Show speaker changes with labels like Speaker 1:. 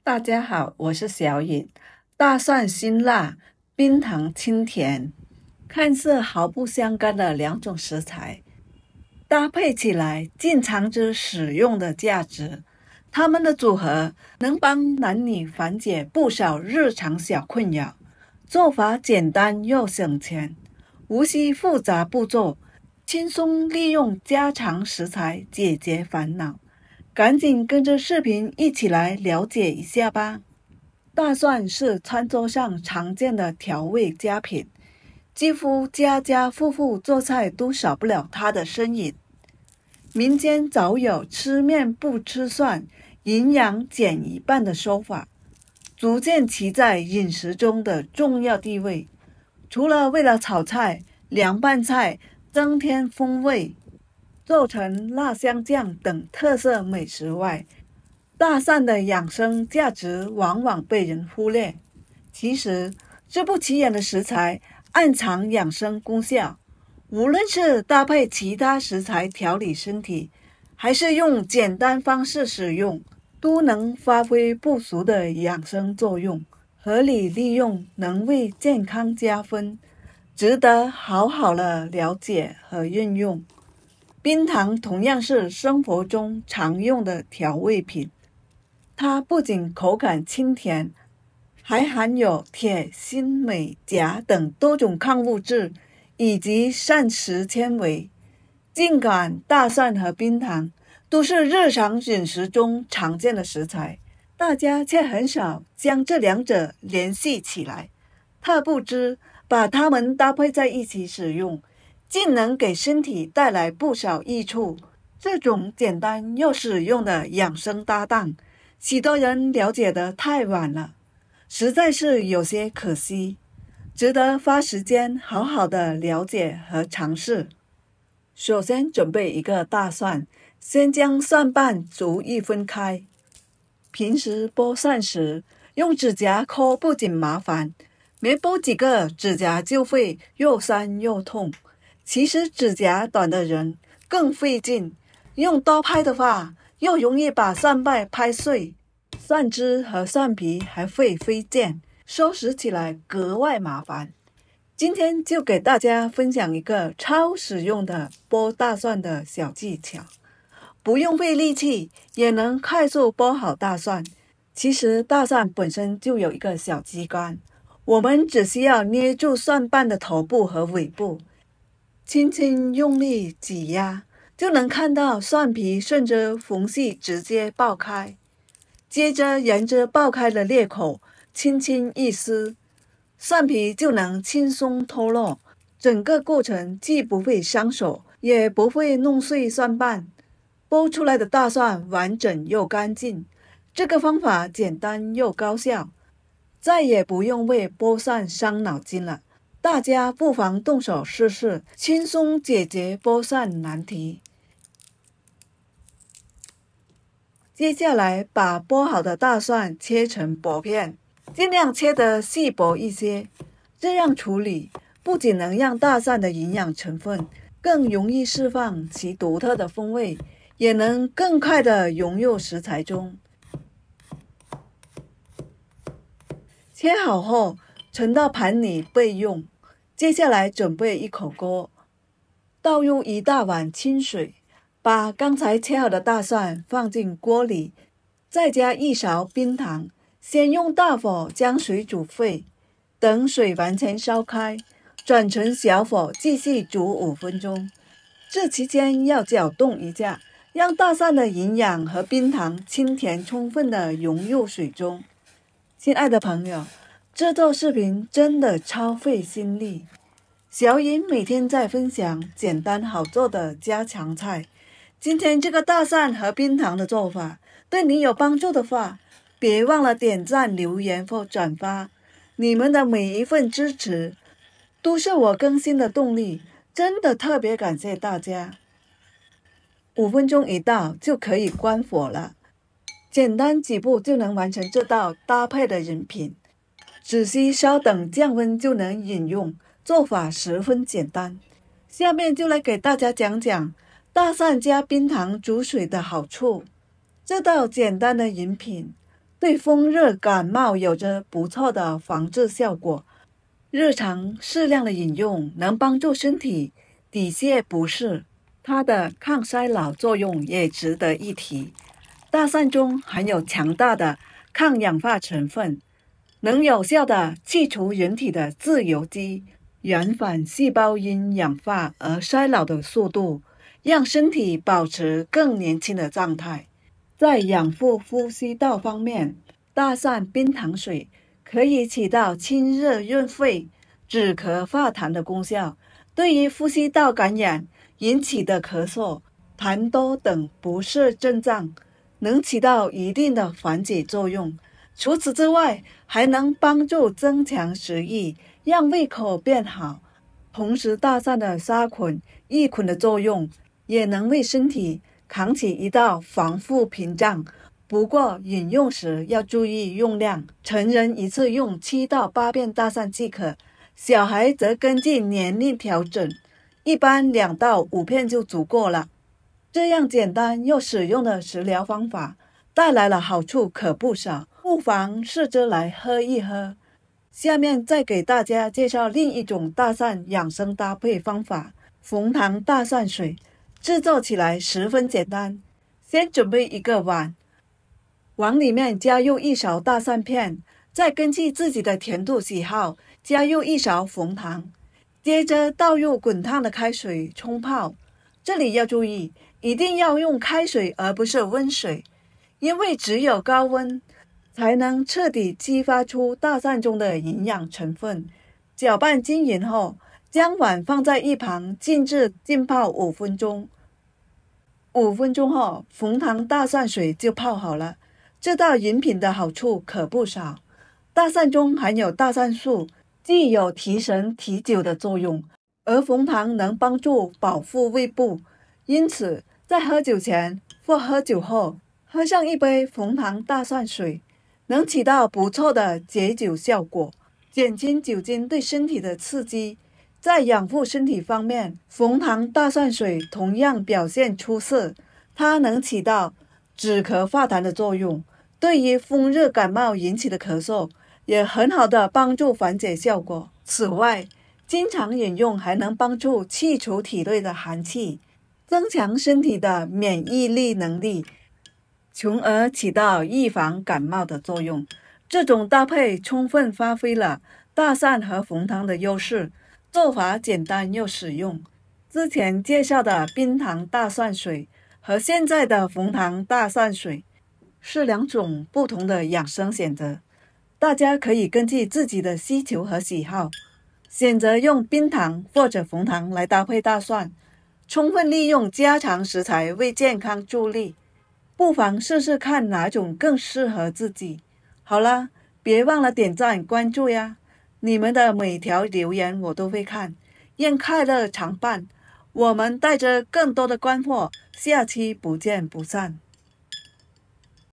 Speaker 1: 大家好，我是小颖。大蒜辛辣，冰糖清甜，看似毫不相干的两种食材，搭配起来竟藏着实用的价值。它们的组合能帮男女缓解不少日常小困扰，做法简单又省钱，无需复杂步骤，轻松利用家常食材解决烦恼。赶紧跟着视频一起来了解一下吧。大蒜是餐桌上常见的调味佳品，几乎家家户户做菜都少不了它的身影。民间早有吃面不吃蒜，营养减一半的说法，足见其在饮食中的重要地位。除了为了炒菜、凉拌菜增添风味，做成辣香酱等特色美食外，大蒜的养生价值往往被人忽略。其实，这不起眼的食材暗藏养生功效，无论是搭配其他食材调理身体，还是用简单方式使用，都能发挥不俗的养生作用。合理利用能为健康加分，值得好好的了解和运用。冰糖同样是生活中常用的调味品，它不仅口感清甜，还含有铁、锌、镁、钾等多种抗物质以及膳食纤维。尽管大蒜和冰糖都是日常饮食中常见的食材，大家却很少将这两者联系起来。特不知把它们搭配在一起使用，竟能给身体带来不少益处。这种简单又实用的养生搭档，许多人了解得太晚了，实在是有些可惜，值得花时间好好的了解和尝试。首先准备一个大蒜，先将蒜瓣逐一分开。平时剥蒜时，用指甲抠不仅麻烦，没剥几个指甲就会又酸又痛。其实指甲短的人更费劲，用刀拍的话，又容易把蒜瓣拍碎，蒜汁和蒜皮还会飞溅，收拾起来格外麻烦。今天就给大家分享一个超实用的剥大蒜的小技巧，不用费力气也能快速剥好大蒜。其实大蒜本身就有一个小机关，我们只需要捏住蒜瓣的头部和尾部，轻轻用力挤压，就能看到蒜皮顺着缝隙直接爆开。接着沿着爆开的裂口轻轻一撕，蒜皮就能轻松脱落。整个过程既不会伤手，也不会弄碎蒜瓣，剥出来的大蒜完整又干净。这个方法简单又高效，再也不用为剥蒜伤脑筋了。大家不妨动手试试，轻松解决剥蒜难题。接下来把剥好的大蒜切成薄片，尽量切得细薄一些。这样处理不仅能让大蒜的营养成分更容易释放其独特的风味，也能更快地融入食材中。切好后盛到盘里备用。接下来准备一口锅，倒入1大碗清水，把刚才切好的大蒜放进锅里，再加1勺冰糖，先用大火将水煮沸，等水完全烧开，转成小火继续煮5分钟。这期间要搅动一下，让大蒜的营养和冰糖清甜充分地融入水中。亲爱的朋友，制作视频真的超费心力。小颖每天在分享简单好做的家常菜，今天这个大蒜和冰糖的做法对你有帮助的话，别忘了点赞、留言或转发。你们的每一份支持都是我更新的动力，真的特别感谢大家。5分钟一到就可以关火了，简单几步就能完成这道搭配的饮品，只需稍等降温就能饮用，做法十分简单。下面就来给大家讲讲大蒜加冰糖煮水的好处。这道简单的饮品对风热感冒有着不错的防治效果。日常适量的饮用能帮助身体抵泻不适，它的抗衰老作用也值得一提。大蒜中含有强大的抗氧化成分，能有效地去除人体的自由基，延缓细胞因氧化而衰老的速度，让身体保持更年轻的状态。在养护呼吸道方面，大蒜冰糖水可以起到清热润肺、止咳化痰的功效，对于呼吸道感染引起的咳嗽、痰多等不适症状，能起到一定的缓解作用。除此之外，还能帮助增强食欲，让胃口变好。同时，大蒜的杀菌抑菌的作用，也能为身体扛起一道防护屏障。不过饮用时要注意用量，成人一次用7到8片大蒜即可，小孩则根据年龄调整，一般2到5片就足够了。这样简单又实用的食疗方法带来了好处可不少，不妨试着来喝一喝。下面再给大家介绍另一种大蒜养生搭配方法——红糖大蒜水。制作起来十分简单，先准备一个碗，碗里面加入1勺大蒜片，再根据自己的甜度喜好加入1勺红糖，接着倒入滚烫的开水冲泡。这里要注意，一定要用开水而不是温水，因为只有高温才能彻底激发出大蒜中的营养成分。搅拌均匀后，将碗放在一旁静置浸泡5分钟。5分钟后，红糖大蒜水就泡好了。这道饮品的好处可不少。大蒜中含有大蒜素，具有提神提酒的作用，而红糖能帮助保护胃部，因此在喝酒前或喝酒后喝上一杯红糖大蒜水，能起到不错的解酒效果，减轻酒精对身体的刺激。在养护身体方面，红糖大蒜水同样表现出色，它能起到止咳化痰的作用，对于风热感冒引起的咳嗽也很好的帮助缓解效果。此外，经常饮用还能帮助去除体内的寒气，增强身体的免疫力能力，从而起到预防感冒的作用。这种搭配充分发挥了大蒜和红糖的优势，做法简单又实用。之前介绍的冰糖大蒜水和现在的红糖大蒜水是2种不同的养生选择，大家可以根据自己的需求和喜好，选择用冰糖或者红糖来搭配大蒜，充分利用家常食材为健康助力。不妨试试看哪种更适合自己。好了，别忘了点赞关注呀！你们的每条留言我都会看。愿快乐常伴，我们带着更多的干货，下期不见不散。